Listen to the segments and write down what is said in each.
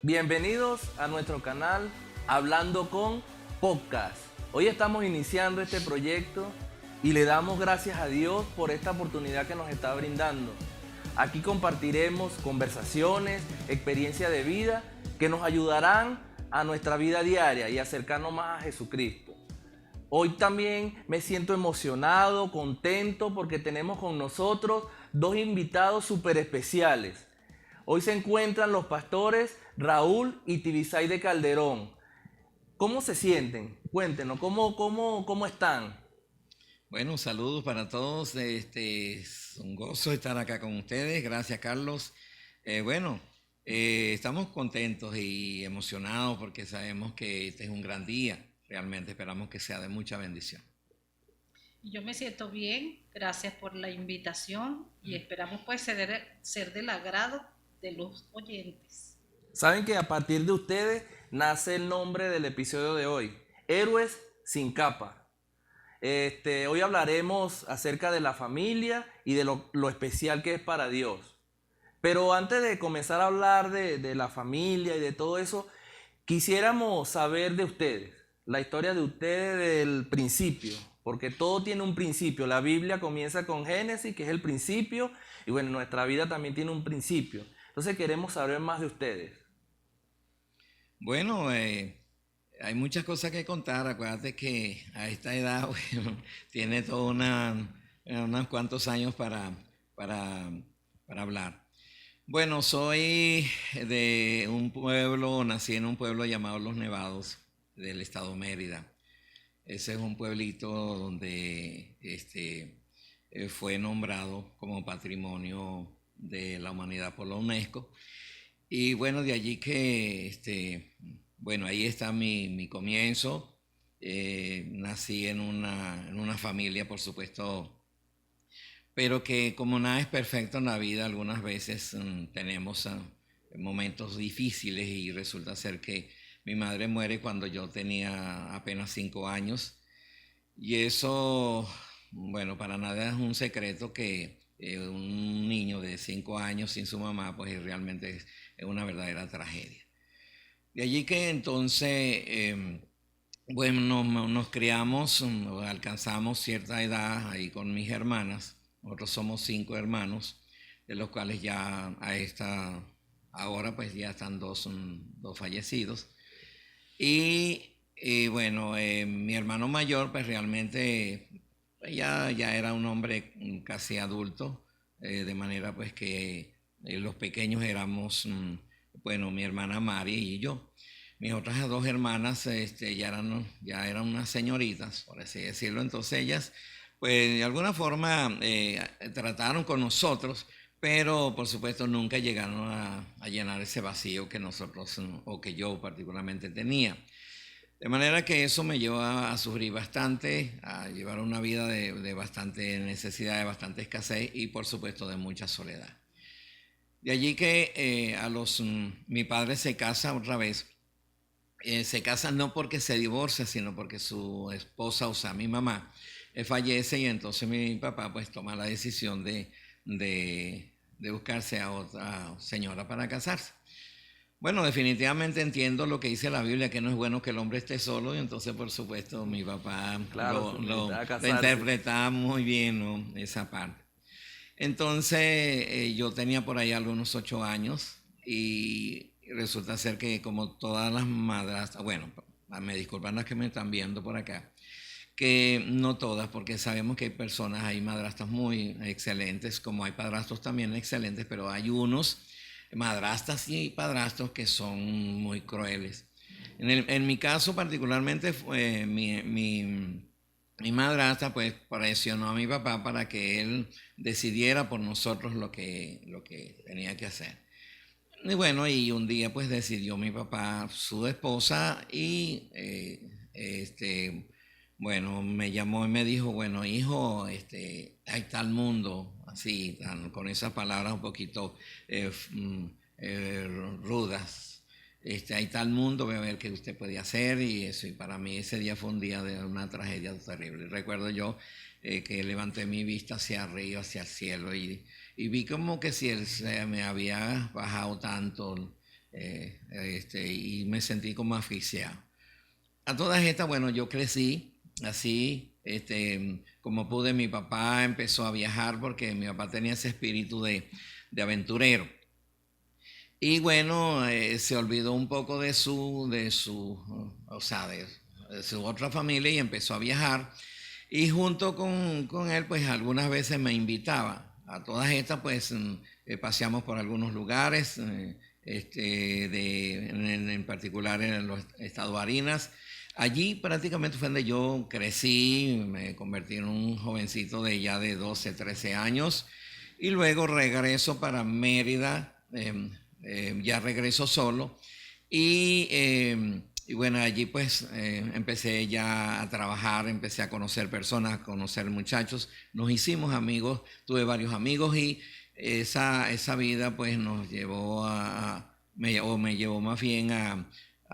Bienvenidos a nuestro canal Hablando con Podcast. Hoy estamos iniciando este proyecto y le damos gracias a Dios por esta oportunidad que nos está brindando. Aquí compartiremos conversaciones, experiencias de vida que nos ayudarán a nuestra vida diaria y acercarnos más a Jesucristo. Hoy también me siento emocionado, contento porque tenemos con nosotros dos invitados súper especiales. Hoy se encuentran los pastores Raúl y Tibisay de Calderón. ¿Cómo se sienten? Cuéntenos, ¿cómo están? Bueno, saludos para todos. Es un gozo estar acá con ustedes. Gracias, Carlos. Estamos contentos y emocionados porque sabemos que este es un gran día. Realmente esperamos que sea de mucha bendición. Yo me siento bien, gracias por la invitación y esperamos pues ser del agrado de los oyentes. Saben que a partir de ustedes nace el nombre del episodio de hoy, Héroes sin capa. Hoy hablaremos acerca de la familia y de lo especial que es para Dios. Pero antes de comenzar a hablar de la familia y de todo eso, quisiéramos saber de ustedes, la historia de ustedes del principio, porque todo tiene un principio. La Biblia comienza con Génesis, que es el principio, y bueno, nuestra vida también tiene un principio. Entonces queremos saber más de ustedes. Bueno, hay muchas cosas que contar. Acuérdate que a esta edad, bueno, tiene toda unos cuantos años para, para hablar. Bueno, soy de un pueblo, nací en un pueblo llamado Los Nevados, del estado Mérida. Ese es un pueblito donde fue nombrado como Patrimonio de la Humanidad por la UNESCO. Y bueno, de allí que, ahí está mi comienzo. Nací en una familia, por supuesto, pero que como nada es perfecto en la vida, algunas veces tenemos momentos difíciles y resulta ser que mi madre muere cuando yo tenía apenas 5 años y eso, bueno, para nada es un secreto que un niño de 5 años sin su mamá, pues realmente es una verdadera tragedia. De allí que entonces, bueno, nos criamos, alcanzamos cierta edad ahí con mis hermanas. Nosotros somos 5 hermanos, de los cuales ya ahora pues ya están dos fallecidos. Mi hermano mayor pues realmente ya era un hombre casi adulto, de manera pues que los pequeños éramos, mi hermana Mari y yo. Mis otras dos hermanas ya eran unas señoritas, por así decirlo, entonces ellas pues de alguna forma trataron con nosotros, pero por supuesto nunca llegaron a llenar ese vacío que nosotros o que yo particularmente tenía. De manera que eso me llevó a sufrir bastante, a llevar una vida de bastante necesidad, de bastante escasez y por supuesto de mucha soledad. De allí que mi padre se casa otra vez. Se casa no porque se divorcia, sino porque su esposa, o sea, mi mamá, fallece y entonces mi papá pues toma la decisión de buscarse a otra señora para casarse. Bueno, definitivamente entiendo lo que dice la Biblia, que no es bueno que el hombre esté solo, y entonces, por supuesto, mi papá Claro, lo casarse. interpretaba muy bien, ¿no? Esa parte. Entonces, yo tenía por ahí algunos 8 años y resulta ser que como todas las madrastras, bueno, me disculpan las que me están viendo por acá, que no todas, porque sabemos que hay personas, hay madrastras muy excelentes, como hay padrastros también excelentes, pero hay unos madrastas y padrastros que son muy crueles. En mi caso particularmente, mi madrastra pues presionó a mi papá para que él decidiera por nosotros lo que tenía que hacer. Y bueno, y un día pues decidió mi papá su esposa y me llamó y me dijo, bueno, hijo, hay tal mundo, así, con esas palabras un poquito rudas. Hay tal mundo, voy a ver qué usted puede hacer y eso. Y para mí ese día fue un día de una tragedia terrible. Recuerdo yo que levanté mi vista hacia arriba, hacia el cielo y vi como que si él se me había bajado tanto y me sentí como asfixiado. A todas estas, bueno, yo crecí así, como pude. Mi papá empezó a viajar porque mi papá tenía ese espíritu de aventurero. Y bueno, se olvidó un poco de su otra familia y empezó a viajar. Y junto con él, pues algunas veces me invitaba. A todas estas, pues paseamos por algunos lugares, en particular en los estados Barinas. Allí prácticamente fue donde yo crecí, me convertí en un jovencito de ya de 12, 13 años. Y luego regreso para Mérida, ya regreso solo. Y bueno, allí pues empecé ya a trabajar, empecé a conocer personas, a conocer muchachos, nos hicimos amigos, tuve varios amigos y esa vida pues nos llevó me llevó más bien a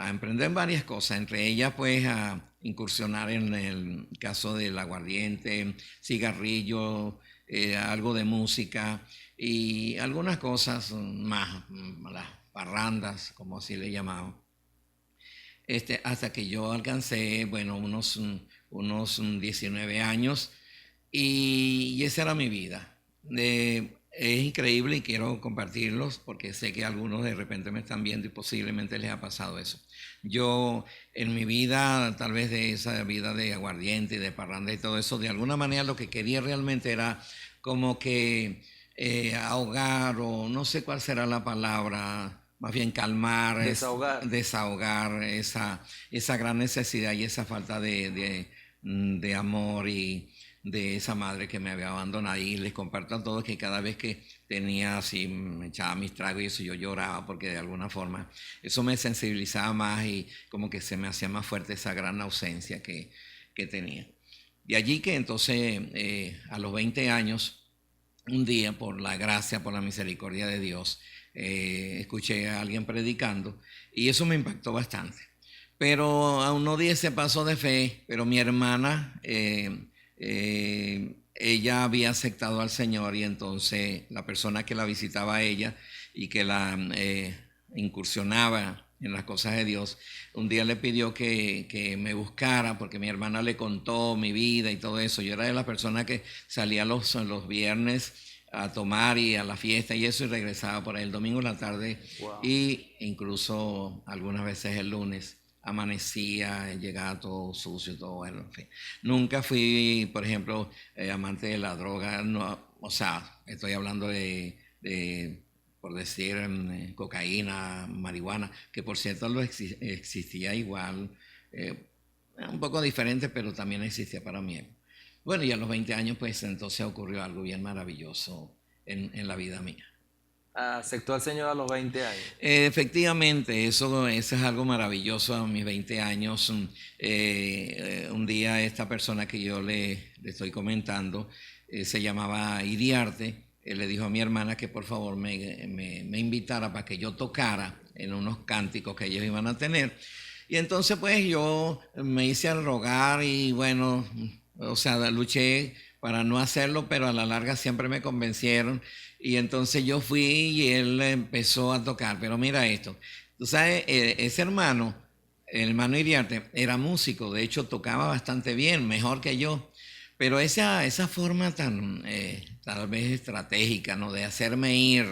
emprender varias cosas, entre ellas pues a incursionar en el caso del aguardiente, cigarrillo, algo de música y algunas cosas más, las parrandas, como así le llamamos. Hasta que yo alcancé, bueno, unos 19 años y esa era mi vida. Es increíble y quiero compartirlos porque sé que algunos de repente me están viendo y posiblemente les ha pasado eso. Yo en mi vida, tal vez de esa vida de aguardiente y de parranda y todo eso, de alguna manera lo que quería realmente era como que ahogar o no sé cuál será la palabra, más bien calmar, desahogar esa gran necesidad y esa falta de amor y de esa madre que me había abandonado. Y les comparto a todos que cada vez que tenía así, me echaba mis tragos y eso, yo lloraba porque de alguna forma eso me sensibilizaba más y como que se me hacía más fuerte esa gran ausencia que tenía. De allí que entonces a los 20 años, un día por la gracia, por la misericordia de Dios, escuché a alguien predicando y eso me impactó bastante. Pero aún no di ese paso de fe, pero mi hermana, ella había aceptado al Señor y entonces la persona que la visitaba a ella y que la incursionaba en las cosas de Dios, un día le pidió que me buscara porque mi hermana le contó mi vida y todo eso. Yo era de las personas que salía los viernes a tomar y a la fiesta y eso y regresaba por ahí el domingo en la tarde. Wow. Y incluso algunas veces el lunes amanecía, llegaba todo sucio, todo bueno, en fin. Nunca fui, por ejemplo, amante de la droga, no, o sea, estoy hablando de por decir, cocaína, marihuana, que por cierto existía igual, un poco diferente, pero también existía para mí. Bueno, y a los 20 años, pues entonces ocurrió algo bien maravilloso en la vida mía. ¿Aceptó al Señor a los 20 años? Efectivamente, eso es algo maravilloso a mis 20 años. Un día esta persona que yo le estoy comentando se llamaba Iriarte. Él le dijo a mi hermana que por favor me invitara para que yo tocara en unos cánticos que ellos iban a tener. Y entonces pues yo me hice al rogar y bueno, o sea, luché para no hacerlo, pero a la larga siempre me convencieron. Y entonces yo fui y él empezó a tocar. Pero mira esto, tú sabes, ese hermano, el hermano Iriarte, era músico, de hecho tocaba bastante bien, mejor que yo. Pero esa forma tan, tal vez estratégica, ¿no?, de hacerme ir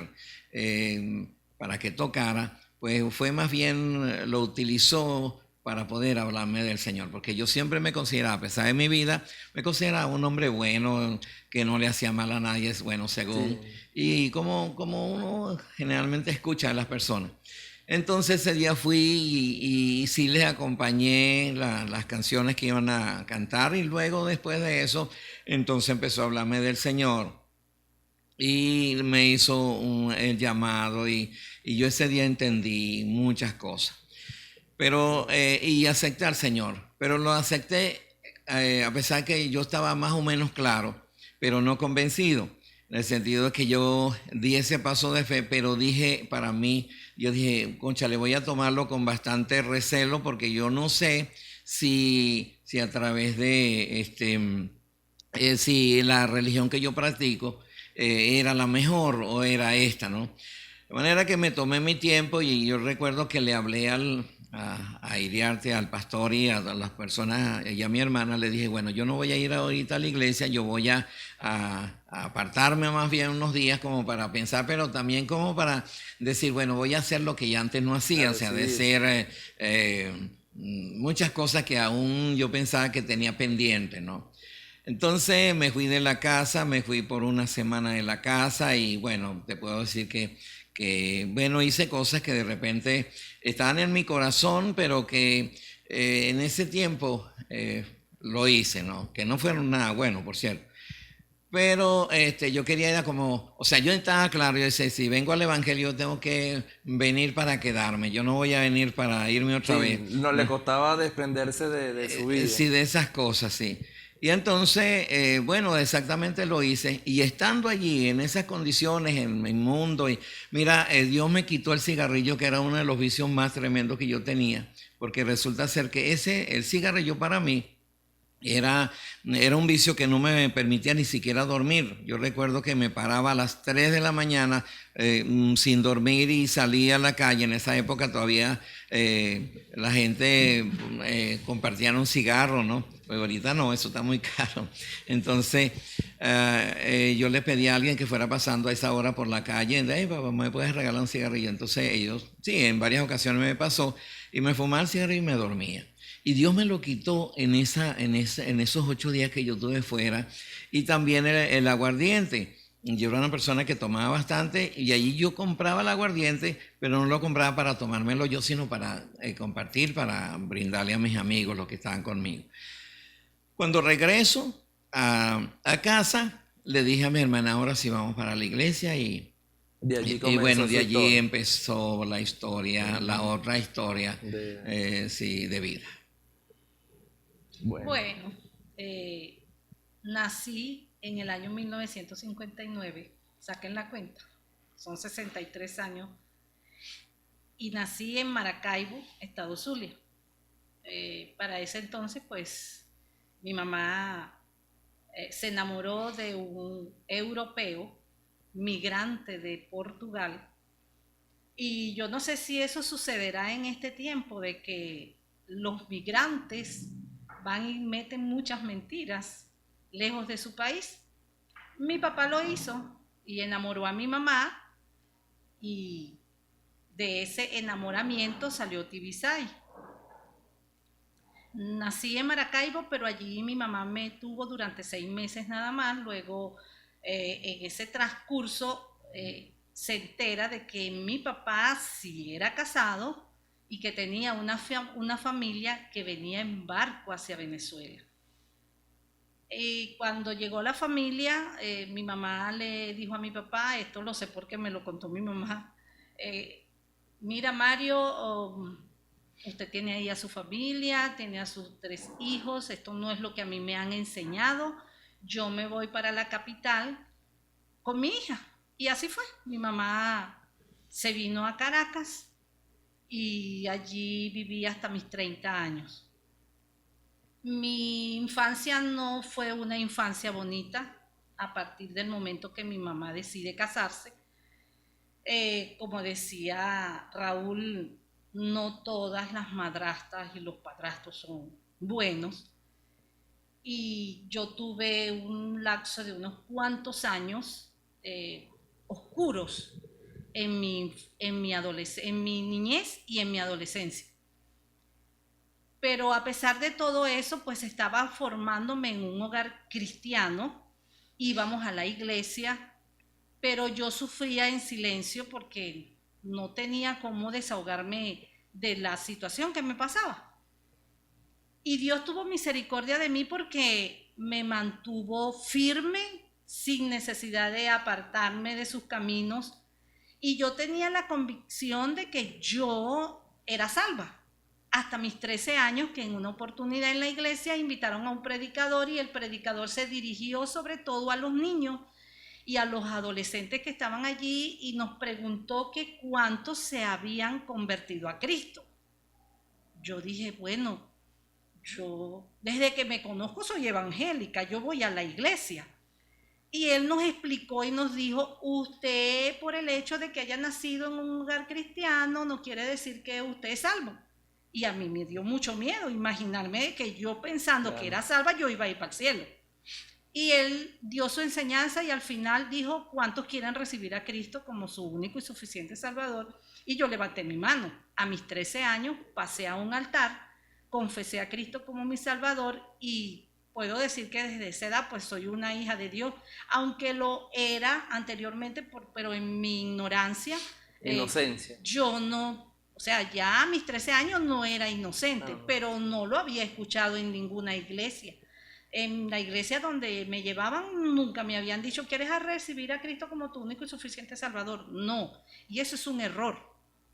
para que tocara, pues fue más bien, lo utilizó para poder hablarme del Señor, porque yo siempre me consideraba, a pesar de mi vida, me consideraba un hombre bueno, que no le hacía mal a nadie, es bueno según, sí. Y como uno generalmente escucha a las personas. Entonces ese día fui y sí les acompañé las canciones que iban a cantar y luego después de eso, entonces empezó a hablarme del Señor y me hizo el llamado y yo ese día entendí muchas cosas. Pero, y acepté al Señor, pero lo acepté a pesar que yo estaba más o menos claro, pero no convencido, en el sentido de que yo di ese paso de fe, pero dije para mí, yo dije, concha, le voy a tomarlo con bastante recelo porque yo no sé si a través de si la religión que yo practico era la mejor o era esta, ¿no? De manera que me tomé mi tiempo y yo recuerdo que le hablé a Iriarte, al pastor y a las personas, y a mi hermana, le dije, bueno, yo no voy a ir ahorita a la iglesia, yo voy a apartarme más bien unos días como para pensar, pero también como para decir, bueno, voy a hacer lo que ya antes no hacía, Claro, o sea, sí. de ser muchas cosas que aún yo pensaba que tenía pendiente, ¿no? Entonces me fui de la casa, me fui por una semana de la casa y bueno, te puedo decir bueno, hice cosas que de repente estaban en mi corazón, pero que en ese tiempo lo hice, ¿no? Que no fueron nada bueno, por cierto. Pero yo quería ir como, o sea, yo estaba claro, yo decía, si vengo al Evangelio tengo que venir para quedarme, yo no voy a venir para irme otra Sí, vez. no le costaba desprenderse de su vida. Sí, de esas cosas, sí. Y entonces, bueno, exactamente lo hice. Y estando allí, en esas condiciones, en mi mundo, y mira, Dios me quitó el cigarrillo, que era uno de los vicios más tremendos que yo tenía. Porque resulta ser que el cigarrillo para mí, era un vicio que no me permitía ni siquiera dormir. Yo recuerdo que me paraba a las 3 de la mañana sin dormir y salía a la calle. En esa época todavía la gente compartía un cigarro, ¿no? Pues ahorita no, eso está muy caro. Entonces yo le pedí a alguien que fuera pasando a esa hora por la calle, hey, papá, ¿me puedes regalar un cigarrillo? Entonces ellos, sí, en varias ocasiones me pasó y me fumaba el cigarrillo y me dormía. Y Dios me lo quitó en esos 8 días que yo tuve fuera. Y también el aguardiente. Yo era una persona que tomaba bastante y allí yo compraba el aguardiente, pero no lo compraba para tomármelo yo, sino para compartir, para brindarle a mis amigos, los que estaban conmigo. Cuando regreso a casa, le dije a mi hermana, ahora sí vamos para la iglesia De allí y comenzó bueno, su de allí historia. empezó la historia, la otra historia, sí, de vida. Bueno, nací en el año 1959, saquen la cuenta, son 63 años, y nací en Maracaibo, estado Zulia. Para ese entonces, pues, mi mamá se enamoró de un europeo, migrante de Portugal, y yo no sé si eso sucederá en este tiempo, de que los migrantes van y meten muchas mentiras lejos de su país. Mi papá lo hizo y enamoró a mi mamá, y de ese enamoramiento salió Tibisay. Nací en Maracaibo, pero allí mi mamá me tuvo durante 6 meses nada más. Luego, en ese transcurso, se entera de que mi papá sí era casado y que tenía una familia que venía en barco hacia Venezuela. Y cuando llegó la familia, mi mamá le dijo a mi papá, esto lo sé porque me lo contó mi mamá, mira Mario, usted tiene ahí a su familia, tiene a sus 3 hijos, esto no es lo que a mí me han enseñado, yo me voy para la capital con mi hija. Y así fue, mi mamá se vino a Caracas y allí viví hasta mis 30 años. Mi infancia no fue una infancia bonita a partir del momento que mi mamá decide casarse. Como decía Raúl, no todas las madrastas y los padrastros son buenos. Y yo tuve un lapso de unos cuantos años oscuros en mi niñez y en mi adolescencia. Pero a pesar de todo eso, pues estaba formándome en un hogar cristiano, íbamos a la iglesia, pero yo sufría en silencio porque no tenía cómo desahogarme de la situación que me pasaba. Y Dios tuvo misericordia de mí porque me mantuvo firme sin necesidad de apartarme de sus caminos, y yo tenía la convicción de que yo era salva. Hasta mis 13 años, que en una oportunidad en la iglesia invitaron a un predicador y el predicador se dirigió sobre todo a los niños y a los adolescentes que estaban allí y nos preguntó que cuántos se habían convertido a Cristo. Yo dije, bueno, yo desde que me conozco soy evangélica, yo voy a la iglesia. Y él nos explicó y nos dijo, usted por el hecho de que haya nacido en un lugar cristiano no quiere decir que usted es salvo. Y a mí me dio mucho miedo imaginarme que yo pensando que era salva yo iba a ir para el cielo. Y él dio su enseñanza y al final dijo, ¿cuántos quieren recibir a Cristo como su único y suficiente Salvador? Y yo levanté mi mano. A mis 13 años pasé a un altar, confesé a Cristo como mi Salvador y puedo decir que desde esa edad pues soy una hija de Dios, aunque lo era anteriormente, pero en mi ignorancia. Inocencia. Yo no, o sea, ya a mis 13 años no era inocente, pero no lo había escuchado en ninguna iglesia. En la iglesia donde me llevaban nunca me habían dicho, ¿quieres recibir a Cristo como tu único y suficiente Salvador? No, y eso es un error,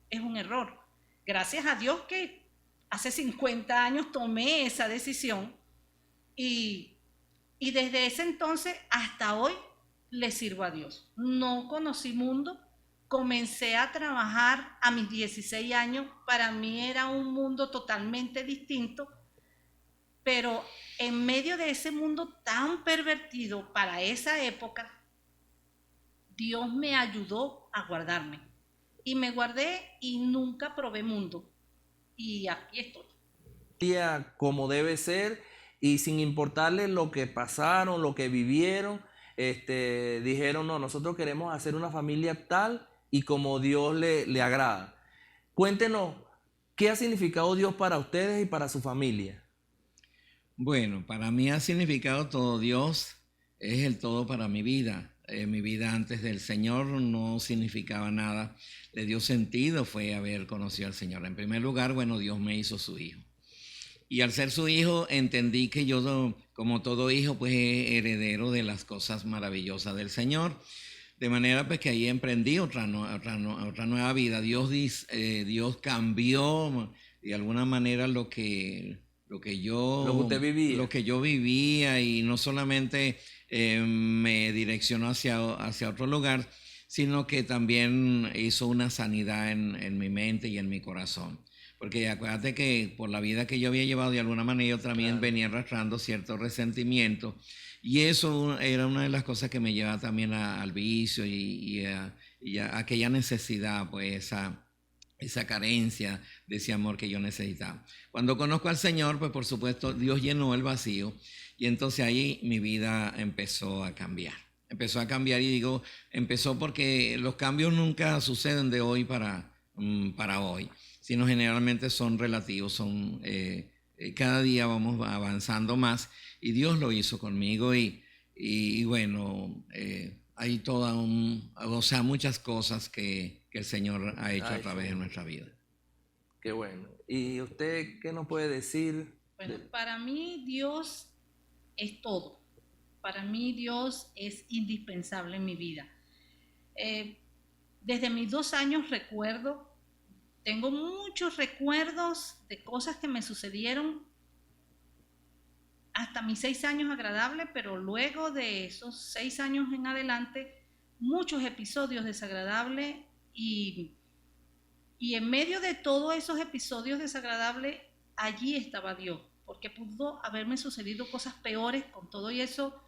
es un error. Gracias a Dios que hace 50 años tomé esa decisión y desde ese entonces hasta hoy le sirvo a Dios. No conocí mundo, comencé a trabajar a mis 16 años, para mí era un mundo totalmente distinto, pero en medio de ese mundo tan pervertido para esa época, Dios me ayudó a guardarme. Y me guardé y nunca probé mundo. Y aquí estoy. Como debe ser y sin importarle lo que pasaron, lo que vivieron, dijeron, no, nosotros queremos hacer una familia tal y como Dios le agrada. Cuéntenos, ¿qué ha significado Dios para ustedes y para su familia? Bueno, para mí ha significado todo. Dios es el todo para mi vida. Mi vida antes del Señor no significaba nada. Le dio sentido fue haber conocido al Señor. En primer lugar, bueno, Dios me hizo su hijo. Y al ser su hijo, entendí que yo, como todo hijo, pues es heredero de las cosas maravillosas del Señor. De manera pues que ahí emprendí otra nueva vida. Dios cambió de alguna manera lo que yo vivía, y no solamente me direccionó hacia otro lugar, sino que también hizo una sanidad en mi mente y en mi corazón. Porque acuérdate que por la vida que yo había llevado, de alguna manera yo también venía arrastrando cierto resentimiento, y eso era una de las cosas que me llevaba también al vicio y a aquella necesidad, pues esa carencia de ese amor que yo necesitaba. Cuando conozco al Señor, pues por supuesto Dios llenó el vacío, y entonces ahí mi vida empezó a cambiar. Y digo, empezó porque los cambios nunca suceden de hoy para hoy, sino generalmente son relativos, cada día vamos avanzando más, y Dios lo hizo conmigo, y bueno, hay muchas cosas que el Señor ha hecho a través de nuestra vida. Qué bueno. ¿Y usted qué nos puede decir? Bueno, para mí Dios es todo. Para mí Dios es indispensable en mi vida. Desde mis 2 años tengo muchos recuerdos de cosas que me sucedieron hasta mis 6 años agradables, pero luego de esos 6 años en adelante, muchos episodios desagradables, y en medio de todos esos episodios desagradables, allí estaba Dios, porque pudo haberme sucedido cosas peores. Con todo y eso,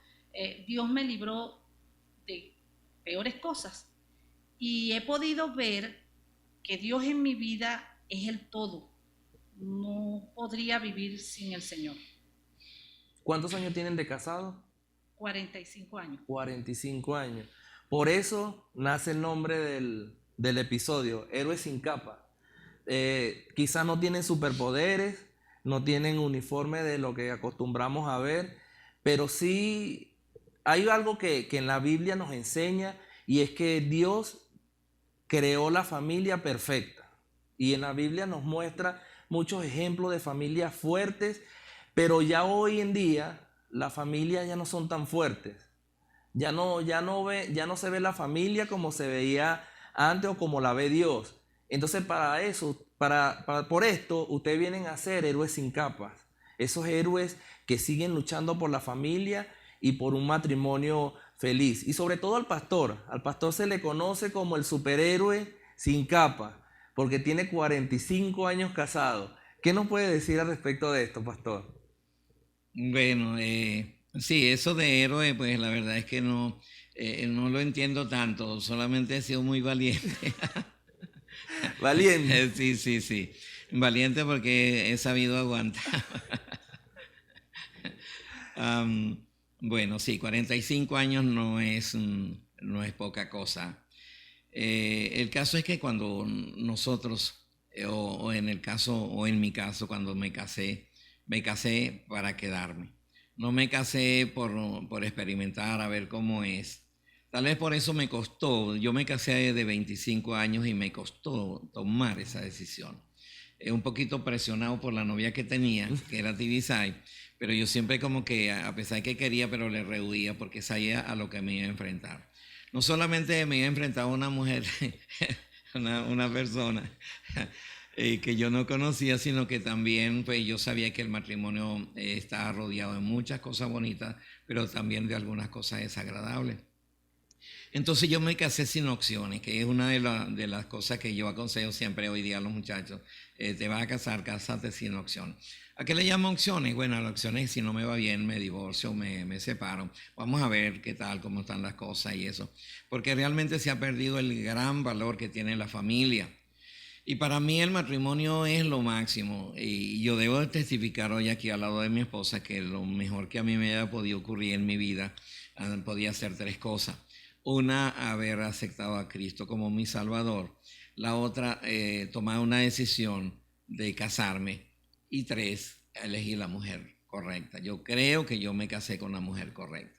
Dios me libró de peores cosas, y he podido ver que Dios en mi vida es el todo. No podría vivir sin el Señor. ¿Cuántos años tienen de casado? 45 años. 45 años. Por eso nace el nombre del episodio, Héroes sin capa. Quizás no tienen superpoderes, no tienen uniforme de lo que acostumbramos a ver, pero sí hay algo que en la Biblia nos enseña, y es que Dios creó la familia perfecta. Y en la Biblia nos muestra muchos ejemplos de familias fuertes, pero ya hoy en día las familias ya no son tan fuertes. Ya no se ve la familia como se veía antes o como la ve Dios. Entonces por esto, ustedes vienen a ser héroes sin capas. Esos héroes que siguen luchando por la familia y por un matrimonio feliz. Y sobre todo al pastor se le conoce como el superhéroe sin capa, porque tiene 45 años casado. ¿Qué nos puede decir al respecto de esto, pastor? Bueno, Sí, eso de héroe, pues la verdad es que no lo entiendo tanto, solamente he sido muy valiente. Valiente. Sí, sí, sí. Valiente porque he sabido aguantar. Bueno, sí, 45 años no es poca cosa. El caso es que cuando nosotros, o en el caso, o en mi caso, cuando me casé para quedarme. No me casé por experimentar, a ver cómo es. Tal vez por eso me costó. Yo me casé de 25 años y me costó tomar esa decisión. Un poquito presionado por la novia que tenía, que era Tibisay, pero yo siempre como que, a pesar que quería, pero le rehuía porque sabía a lo que me iba a enfrentar. No solamente me iba a enfrentar a una mujer, una persona que yo no conocía, sino que también pues, yo sabía que el matrimonio estaba rodeado de muchas cosas bonitas, pero también de algunas cosas desagradables. Entonces yo me casé sin opciones, que es una de las cosas que yo aconsejo siempre hoy día a los muchachos. Te vas a casar, cásate sin opciones. ¿A qué le llamo opciones? Bueno, las opciones, si no me va bien, me divorcio, me separo. Vamos a ver qué tal, cómo están las cosas y eso. Porque realmente se ha perdido el gran valor que tiene la familia. Y para mí el matrimonio es lo máximo. Y yo debo testificar hoy aquí al lado de mi esposa que lo mejor que a mí me haya podido ocurrir en mi vida podía ser tres cosas. Una, haber aceptado a Cristo como mi Salvador. La otra, tomar una decisión de casarme. Y tres, elegir la mujer correcta. Yo creo que yo me casé con la mujer correcta.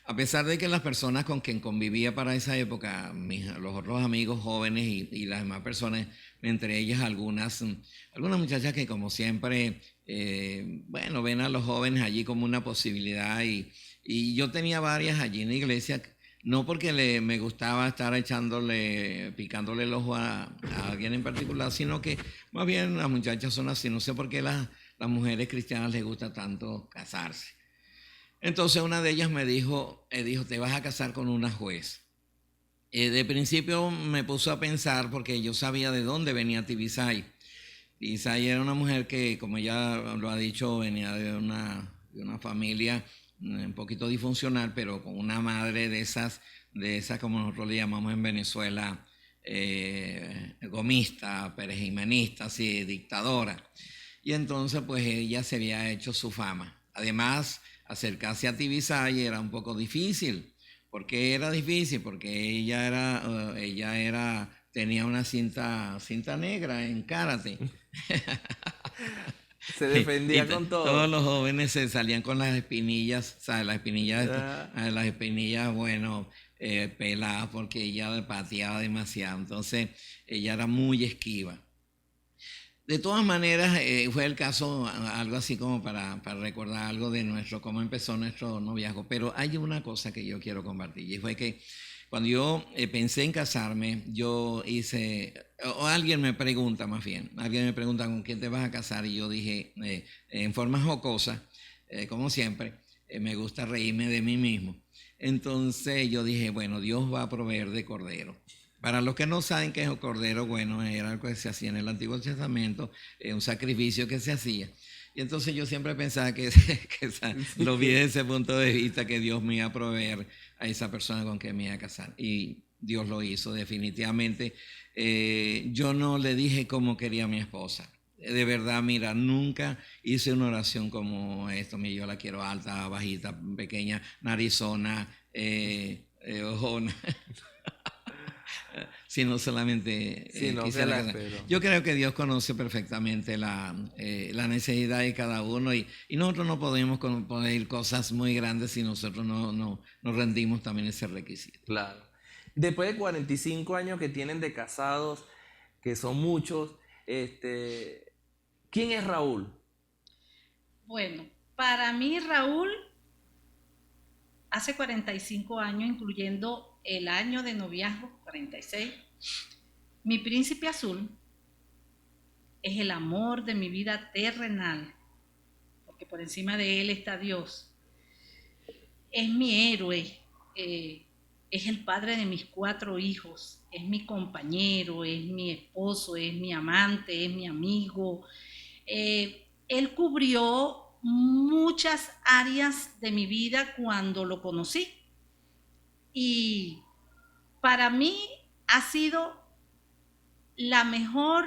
A pesar de que las personas con quien convivía para esa época, los otros amigos jóvenes y las demás personas, entre ellas algunas muchachas que como siempre, bueno, ven a los jóvenes allí como una posibilidad y yo tenía varias allí en la iglesia. No porque me gustaba estar picándole el ojo a alguien en particular, sino que más bien las muchachas son así. No sé por qué las mujeres cristianas les gusta tanto casarse. Entonces una de ellas me dijo, te vas a casar con una juez. De principio me puso a pensar porque yo sabía de dónde venía Tibisay. Tibisay era una mujer que, como ella lo ha dicho, venía de una familia un poquito disfuncional, pero con una madre de esas como nosotros le llamamos en Venezuela, gomista, perejimenista, así, dictadora. Y entonces pues ella se había hecho su fama. Además, acercarse a Tibisay era un poco difícil. ¿Por qué era difícil? Porque ella tenía una cinta negra en karate. Se defendía con todo. Todos los jóvenes se salían con las espinillas, ¿sabes? Las espinillas, bueno, peladas porque ella pateaba demasiado. Entonces, ella era muy esquiva. De todas maneras, fue el caso, algo así como para recordar algo de cómo empezó nuestro noviazgo. Pero hay una cosa que yo quiero compartir, y fue que cuando yo pensé en casarme, yo alguien me pregunta con quién te vas a casar, y yo dije, en forma jocosa, como siempre, me gusta reírme de mí mismo. Entonces yo dije, bueno, Dios va a proveer de cordero. Para los que no saben qué es el cordero, bueno, era algo que se hacía en el Antiguo Testamento, un sacrificio que se hacía. Y entonces yo siempre pensaba que lo vi desde ese punto de vista, que Dios me iba a proveer a esa persona con quien me iba a casar. Y Dios lo hizo definitivamente. Yo no le dije cómo quería a mi esposa. De verdad, mira, nunca hice una oración como esto. Yo la quiero alta, bajita, pequeña, narizona, ojona. Sino solamente yo creo que Dios conoce perfectamente la necesidad de cada uno y nosotros no podemos poner cosas muy grandes si nosotros no rendimos también ese requisito. Claro. Después de 45 años que tienen de casados, que son muchos, ¿quién es Raúl? Bueno, para mí Raúl, hace 45 años, incluyendo el año de noviazgo, 46, mi príncipe azul es el amor de mi vida terrenal, porque por encima de él está Dios. Es mi héroe, es el padre de mis 4 hijos, es mi compañero, es mi esposo, es mi amante, es mi amigo. Él cubrió muchas áreas de mi vida cuando lo conocí. Y para mí ha sido la mejor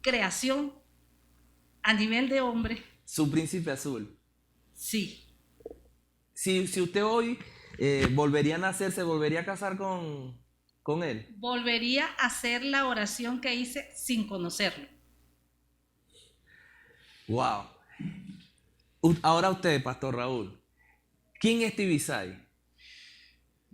creación a nivel de hombre. Su príncipe azul. Sí, Si usted hoy volvería a nacer, ¿se volvería a casar con él? volvería a hacer la oración que hice sin conocerlo. Wow. Ahora usted, Pastor Raúl, ¿quién es Tibisay?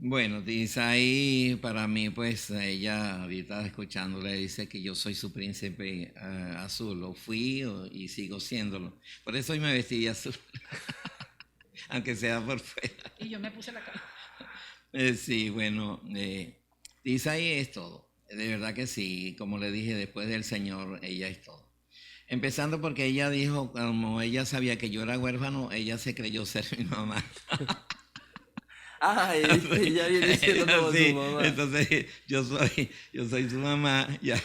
Bueno, Tisay, para mí, pues ella ahorita escuchándole dice que yo soy su príncipe azul, lo fui y sigo siéndolo. Por eso hoy me vestí de azul, aunque sea por fuera. Y yo me puse la cara. Sí, bueno, Tisay es todo, de verdad que sí, como le dije, después del Señor, ella es todo. Empezando porque ella dijo, como ella sabía que yo era huérfano, ella se creyó ser mi mamá. Ah, ella viene siendo como Sí, su mamá. entonces yo soy su mamá y a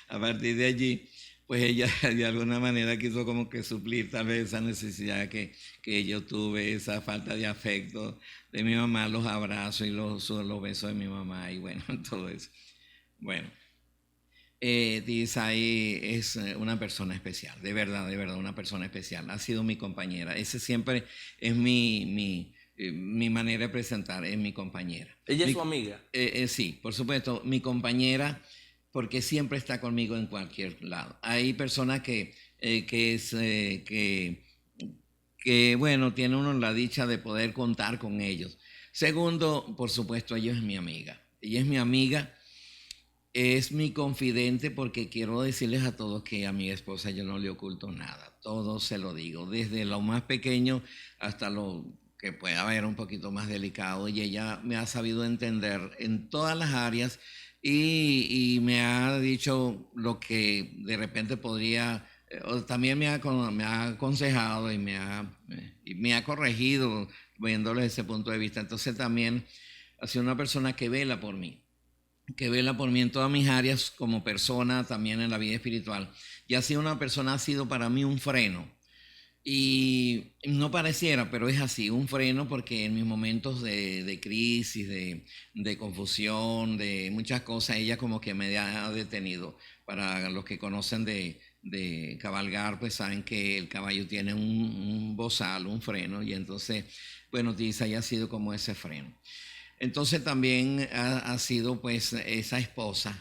partir de allí, pues ella de alguna manera quiso como que suplir tal vez esa necesidad que yo tuve, esa falta de afecto de mi mamá, los abrazos y los besos de mi mamá y bueno, todo eso. Bueno, Tisay es una persona especial, de verdad, una persona especial. Ha sido mi compañera. Ese siempre es mi manera de presentar, es mi compañera. Ella es su amiga. Sí, por supuesto, mi compañera, porque siempre está conmigo en cualquier lado. Hay personas que, bueno, tiene uno la dicha de poder contar con ellos. Segundo, por supuesto, ella es mi amiga. Ella es mi amiga. Es mi confidente porque quiero decirles a todos que a mi esposa yo no le oculto nada, todo se lo digo, desde lo más pequeño hasta lo que pueda haber un poquito más delicado y ella me ha sabido entender en todas las áreas y me ha dicho lo que de repente podría, también me ha aconsejado y me ha corregido viéndolo desde ese punto de vista, entonces también ha sido una persona que vela por mí en todas mis áreas como persona, también en la vida espiritual. Y ha sido para mí un freno. Y no pareciera, pero es así, un freno porque en mis momentos de crisis, de confusión, de muchas cosas, ella como que me ha detenido. Para los que conocen de cabalgar, pues saben que el caballo tiene un bozal, un freno, y entonces, bueno, Tisay ha sido como ese freno. Entonces también ha sido pues esa esposa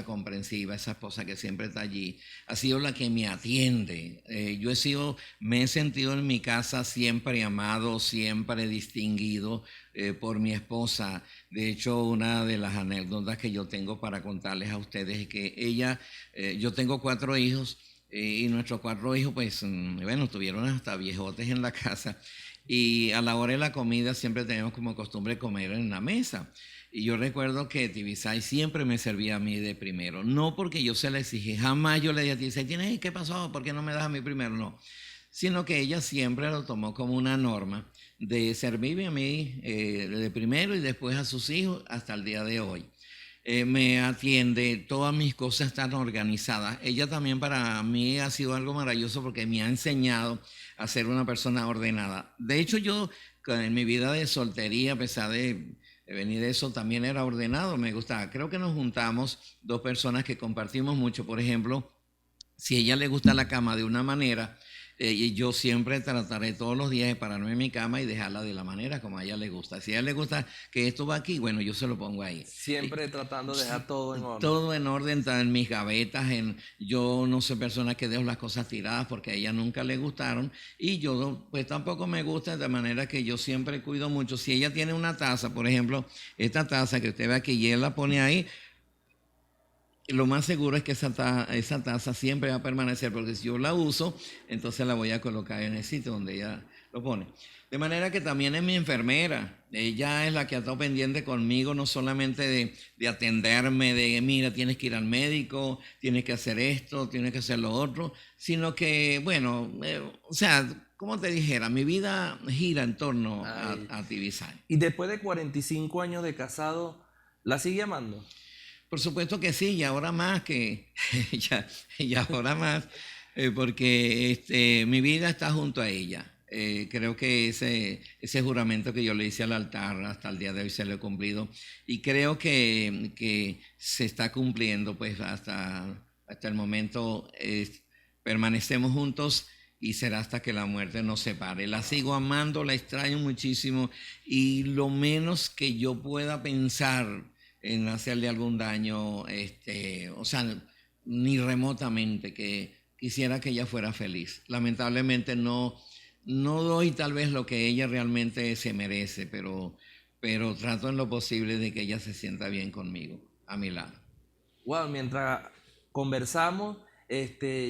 comprensiva, esa esposa que siempre está allí, ha sido la que me atiende. Me he sentido en mi casa siempre amado, siempre distinguido por mi esposa. De hecho, una de las anécdotas que yo tengo para contarles a ustedes es que yo tengo 4 hijos y nuestros 4 hijos pues, bueno, tuvieron hasta viejotes en la casa. Y a la hora de la comida siempre tenemos como costumbre comer en la mesa. Y yo recuerdo que Tibisay siempre me servía a mí de primero. No porque yo se la exigí, jamás yo le dije a Tibisay, ¿qué pasó? ¿Por qué no me das a mí primero? No. Sino que ella siempre lo tomó como una norma de servirme a mí de primero y después a sus hijos hasta el día de hoy. Me atiende, todas mis cosas están organizadas. Ella también para mí ha sido algo maravilloso porque me ha enseñado a ser una persona ordenada. De hecho, yo en mi vida de soltería, a pesar de venir de eso, también era ordenado, me gustaba. Creo que nos juntamos 2 personas que compartimos mucho. Por ejemplo, si a ella le gusta la cama de una manera, y yo siempre trataré todos los días de pararme en mi cama y dejarla de la manera como a ella le gusta. Si a ella le gusta que esto va aquí, bueno, yo se lo pongo ahí. Siempre tratando de dejar todo en orden. Todo en orden, está en mis gavetas. Yo no soy persona que dejo las cosas tiradas porque a ella nunca le gustaron y yo pues tampoco me gusta, de manera que yo siempre cuido mucho. Si ella tiene una taza, por ejemplo, esta taza que usted ve aquí y él la pone ahí, lo más seguro es que esa taza siempre va a permanecer, porque si yo la uso, entonces la voy a colocar en el sitio donde ella lo pone. De manera que también es mi enfermera. Ella es la que ha estado pendiente conmigo, no solamente de atenderme, de mira, tienes que ir al médico, tienes que hacer esto, tienes que hacer lo otro, sino que, bueno, o sea, como te dijera, mi vida gira en torno a Tibisay. Y después de 45 años de casado, ¿la sigue amando? Por supuesto que sí, y ahora más que, ya ahora más, porque mi vida está junto a ella. Creo que ese juramento que yo le hice al altar hasta el día de hoy se lo he cumplido y creo que se está cumpliendo pues hasta el momento. Permanecemos juntos y será hasta que la muerte nos separe. La sigo amando, la extraño muchísimo y lo menos que yo pueda pensar en hacerle algún daño, o sea, ni remotamente, que quisiera que ella fuera feliz. Lamentablemente no doy tal vez lo que ella realmente se merece, pero trato en lo posible de que ella se sienta bien conmigo, a mi lado. Wow, mientras conversamos,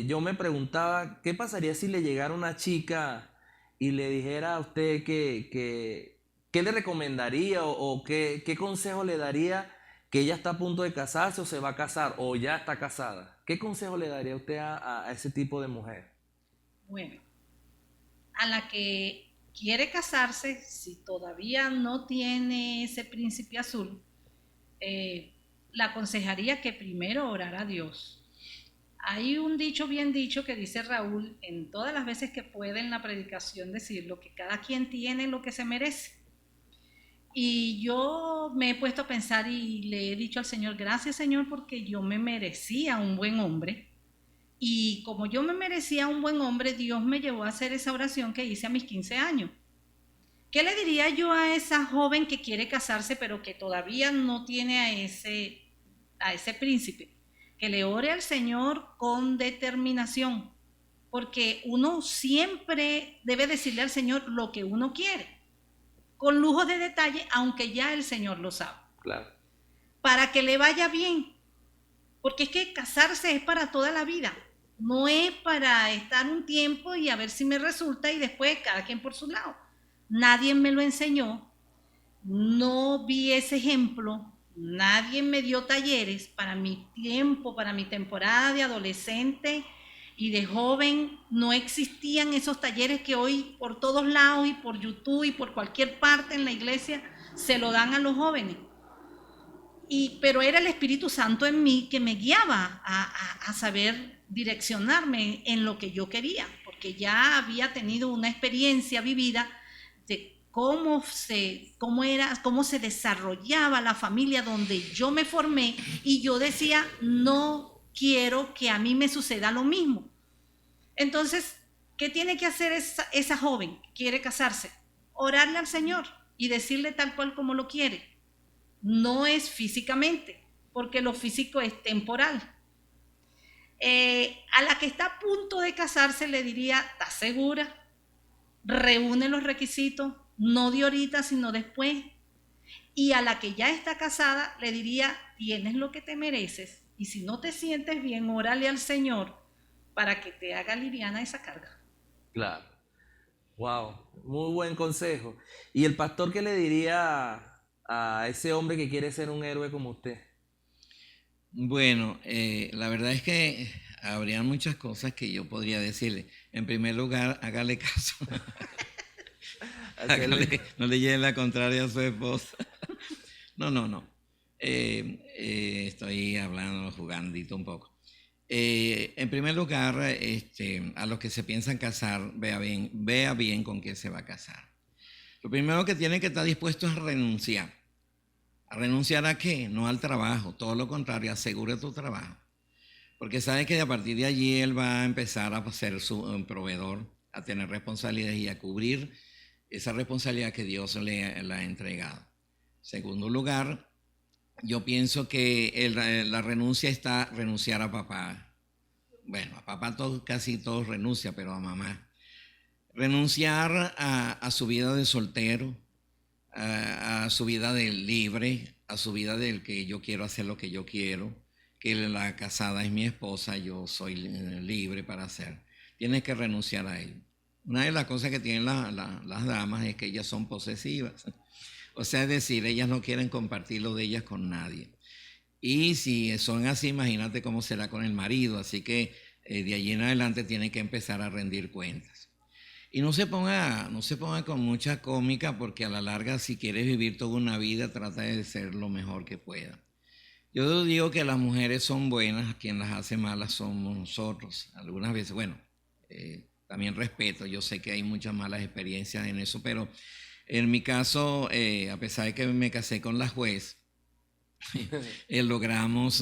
yo me preguntaba, ¿qué pasaría si le llegara una chica y le dijera a usted qué le recomendaría o qué consejo le daría, que ella está a punto de casarse o se va a casar o ya está casada? ¿Qué consejo le daría usted a ese tipo de mujer? Bueno, a la que quiere casarse, si todavía no tiene ese príncipe azul, la aconsejaría que primero orara a Dios. Hay un dicho bien dicho que dice Raúl en todas las veces que puede en la predicación decirlo, que cada quien tiene lo que se merece. Y yo me he puesto a pensar y le he dicho al Señor, gracias Señor, porque yo me merecía un buen hombre. Y como yo me merecía un buen hombre, Dios me llevó a hacer esa oración que hice a mis 15 años. ¿Qué le diría yo a esa joven que quiere casarse pero que todavía no tiene a ese príncipe? Que le ore al Señor con determinación, porque uno siempre debe decirle al Señor lo que uno quiere, con lujo de detalle, aunque ya el Señor lo sabe. Claro. Para que le vaya bien, porque es que casarse es para toda la vida, no es para estar un tiempo y a ver si me resulta y después cada quien por su lado. Nadie me lo enseñó, no vi ese ejemplo, nadie me dio talleres para mi tiempo, para mi temporada de adolescente y de joven. No existían esos talleres que hoy por todos lados y por YouTube y por cualquier parte en la iglesia se lo dan a los jóvenes. Pero era el Espíritu Santo en mí que me guiaba a saber direccionarme en lo que yo quería, porque ya había tenido una experiencia vivida de cómo se desarrollaba la familia donde yo me formé, y yo decía, no quiero que a mí me suceda lo mismo. Entonces, ¿qué tiene que hacer esa joven que quiere casarse? Orarle al Señor y decirle tal cual como lo quiere. No es físicamente, porque lo físico es temporal. A la que está a punto de casarse le diría, ¿estás segura? Reúne los requisitos, no de ahorita, sino después. Y a la que ya está casada le diría, tienes lo que te mereces, y si no te sientes bien, órale al Señor para que te haga liviana esa carga. Claro. Wow, muy buen consejo. ¿Y el pastor qué le diría a ese hombre que quiere ser un héroe como usted? Bueno, la verdad es que habría muchas cosas que yo podría decirle. En primer lugar, hágale caso. No le lleve la contraria a su esposa. No. Estoy hablando, jugandito un poco. En primer lugar, a los que se piensan casar, vea bien con quién se va a casar. Lo primero que tiene que estar dispuesto es renunciar. ¿A renunciar a qué? No al trabajo, todo lo contrario, asegure tu trabajo. Porque sabe que a partir de allí él va a empezar a ser su proveedor, a tener responsabilidades y a cubrir esa responsabilidad que Dios le ha entregado. Segundo lugar, yo pienso que la renuncia está renunciar a papá. Bueno, a papá casi todos renuncian, pero a mamá. Renunciar a su vida de soltero, a su vida de libre, a su vida del que yo quiero hacer lo que yo quiero, que la casada es mi esposa, yo soy libre para hacer. Tienes que renunciar a él. Una de las cosas que tienen las damas es que ellas son posesivas. O sea, es decir, ellas no quieren compartir lo de ellas con nadie. Y si son así, imagínate cómo será con el marido. Así que de allí en adelante tiene que empezar a rendir cuentas. Y no se ponga con mucha cómica, porque a la larga, si quieres vivir toda una vida, trata de ser lo mejor que pueda. Yo digo que las mujeres son buenas, quien las hace malas somos nosotros. Algunas veces, bueno, también respeto, yo sé que hay muchas malas experiencias en eso, pero en mi caso, a pesar de que me casé con la juez, logramos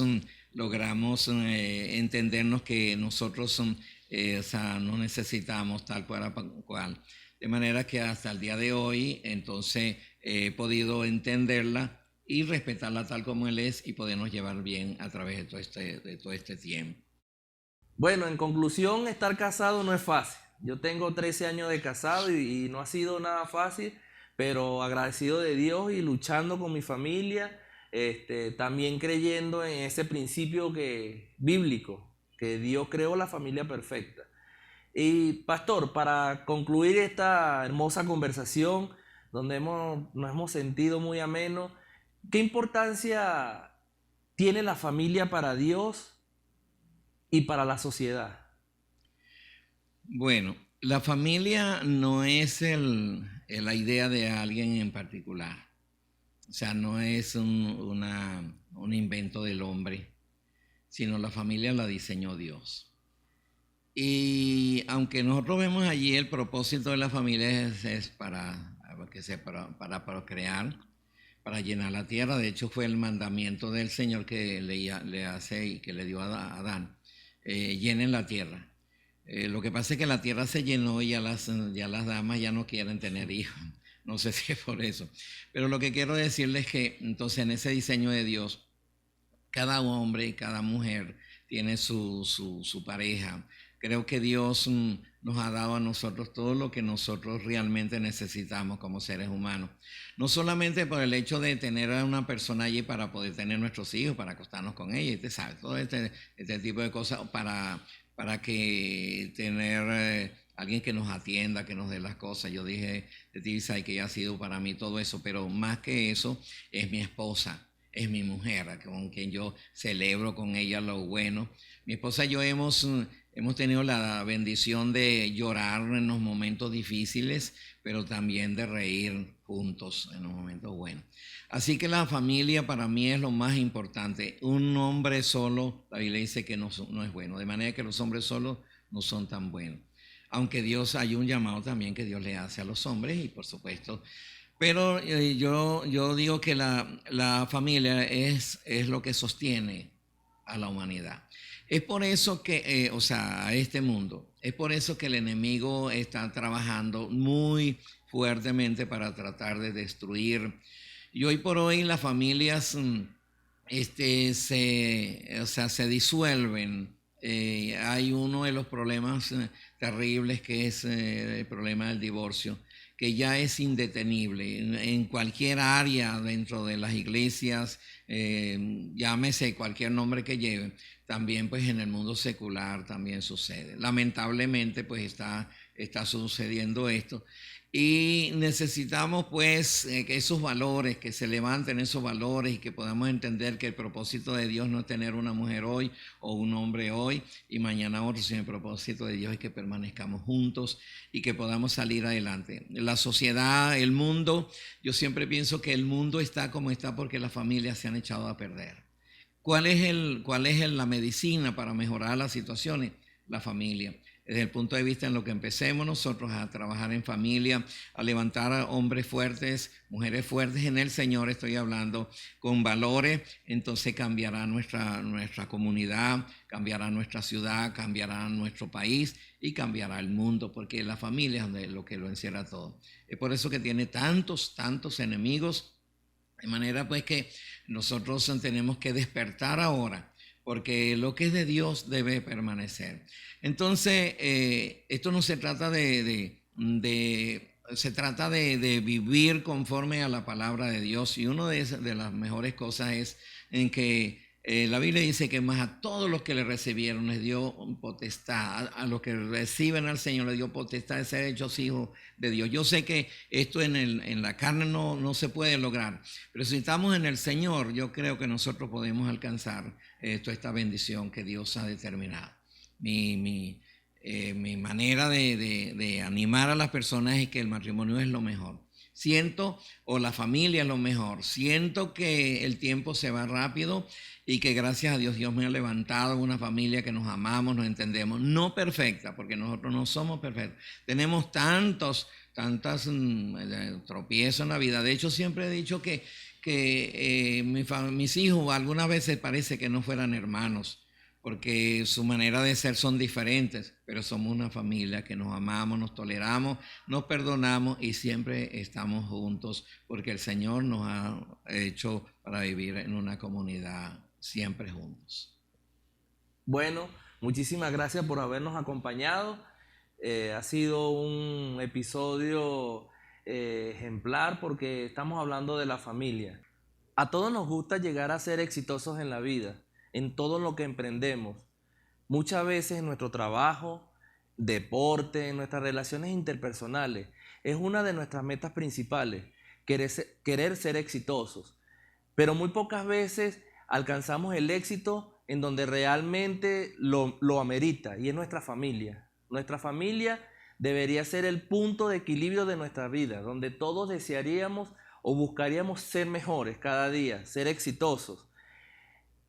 entendernos que nosotros o sea, no necesitamos tal cual. De manera que hasta el día de hoy, entonces, he podido entenderla y respetarla tal como él es y podernos llevar bien a través de todo este tiempo. Bueno, en conclusión, estar casado no es fácil. Yo tengo 13 años de casado y no ha sido nada fácil, pero agradecido de Dios y luchando con mi familia, también creyendo en ese principio bíblico, que Dios creó la familia perfecta. Y pastor, para concluir esta hermosa conversación, donde nos hemos sentido muy ameno, ¿qué importancia tiene la familia para Dios y para la sociedad? Bueno, la familia no es la idea de alguien en particular. O sea, no es un invento del hombre, sino la familia la diseñó Dios. Y aunque nosotros vemos allí el propósito de la familia es para procrear, para llenar la tierra. De hecho, fue el mandamiento del Señor que le hace y que le dio a Adán. Llenen la tierra. Lo que pasa es que la tierra se llenó y ya las damas ya no quieren tener hijos. No sé si es por eso. Pero lo que quiero decirles es que entonces en ese diseño de Dios, cada hombre y cada mujer tiene su pareja. Creo que Dios nos ha dado a nosotros todo lo que nosotros realmente necesitamos como seres humanos. No solamente por el hecho de tener a una persona allí para poder tener nuestros hijos, para acostarnos con ella, y usted sabe, todo este tipo de cosas para que tener alguien que nos atienda, que nos dé las cosas. Yo dije de Tibisay que ella ha sido para mí todo eso, pero más que eso es mi esposa, es mi mujer, con quien yo celebro con ella lo bueno. Mi esposa y yo hemos tenido la bendición de llorar en los momentos difíciles, pero también de reír juntos en los momentos buenos. Así que la familia para mí es lo más importante. Un hombre solo, la Biblia dice que no es bueno, de manera que los hombres solos no son tan buenos. Aunque Dios hay un llamado también que Dios le hace a los hombres y por supuesto. Pero yo digo que la familia es lo que sostiene a la humanidad. Es por eso que, a este mundo, es por eso que el enemigo está trabajando muy fuertemente para tratar de destruir. Y hoy por hoy las familias se disuelven. Hay uno de los problemas terribles que es el problema del divorcio, que ya es indetenible en cualquier área dentro de las iglesias, llámese cualquier nombre que lleve, también pues en el mundo secular también sucede. Lamentablemente pues está sucediendo esto y necesitamos pues que esos valores, que se levanten esos valores y que podamos entender que el propósito de Dios no es tener una mujer hoy o un hombre hoy y mañana otro, sino el propósito de Dios es que permanezcamos juntos y que podamos salir adelante. La sociedad, el mundo, yo siempre pienso que el mundo está como está porque las familias se han echado a perder. ¿Cuál es la medicina para mejorar las situaciones? La familia. Desde el punto de vista en lo que empecemos nosotros a trabajar en familia, a levantar a hombres fuertes, mujeres fuertes en el Señor, estoy hablando, con valores, entonces cambiará nuestra comunidad, cambiará nuestra ciudad, cambiará nuestro país y cambiará el mundo, porque la familia es lo que lo encierra todo. Es por eso que tiene tantos enemigos, de manera pues que nosotros tenemos que despertar ahora, porque lo que es de Dios debe permanecer. Entonces, esto no se trata se trata de vivir conforme a la palabra de Dios, y una de las mejores cosas es en que la Biblia dice que más a todos los que le recibieron les dio potestad, a los que reciben al Señor les dio potestad de ser hechos hijos de Dios. Yo sé que esto en la carne no se puede lograr, pero si estamos en el Señor, yo creo que nosotros podemos alcanzar esta bendición que Dios ha determinado. Mi manera de animar a las personas es que el matrimonio es lo mejor. O la familia es lo mejor. Siento que el tiempo se va rápido y que gracias a Dios, Dios me ha levantado una familia que nos amamos, nos entendemos, no perfecta, porque nosotros no somos perfectos. Tenemos tantos tropiezos en la vida. De hecho, siempre he dicho que mis hijos algunas veces parece que no fueran hermanos, porque su manera de ser son diferentes, pero somos una familia que nos amamos, nos toleramos, nos perdonamos y siempre estamos juntos, porque el Señor nos ha hecho para vivir en una comunidad siempre juntos. Bueno, muchísimas gracias por habernos acompañado. Ha sido un episodio ejemplar porque estamos hablando de la familia. A todos nos gusta llegar a ser exitosos en la vida, en todo lo que emprendemos. Muchas veces en nuestro trabajo, deporte, en nuestras relaciones interpersonales, es una de nuestras metas principales, querer ser exitosos. Pero muy pocas veces alcanzamos el éxito en donde realmente lo amerita, y es nuestra familia. Nuestra familia debería ser el punto de equilibrio de nuestra vida, donde todos desearíamos o buscaríamos ser mejores cada día, ser exitosos.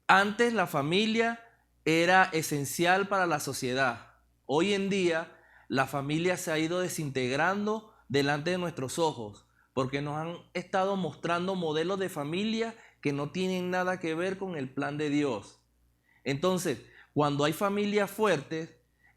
Antes la familia era esencial para la sociedad. Hoy en día la familia se ha ido desintegrando delante de nuestros ojos, porque nos han estado mostrando modelos de familia que no tienen nada que ver con el plan de Dios. Entonces, cuando hay familias fuertes,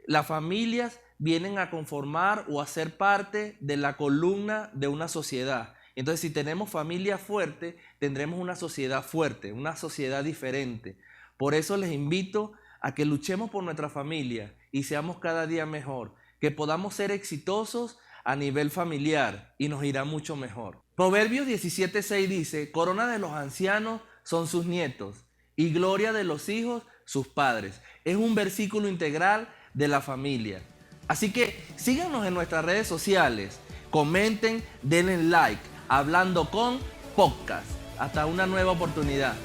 las familias vienen a conformar o a ser parte de la columna de una sociedad. Entonces, si tenemos familias fuertes, tendremos una sociedad fuerte, una sociedad diferente. Por eso les invito a que luchemos por nuestra familia y seamos cada día mejor, que podamos ser exitosos a nivel familiar y nos irá mucho mejor. Proverbios 17:6 dice: corona de los ancianos son sus nietos y gloria de los hijos sus padres. Es un versículo integral de la familia. Así que síganos en nuestras redes sociales, comenten, denle like, Hablando con Podcast. Hasta una nueva oportunidad.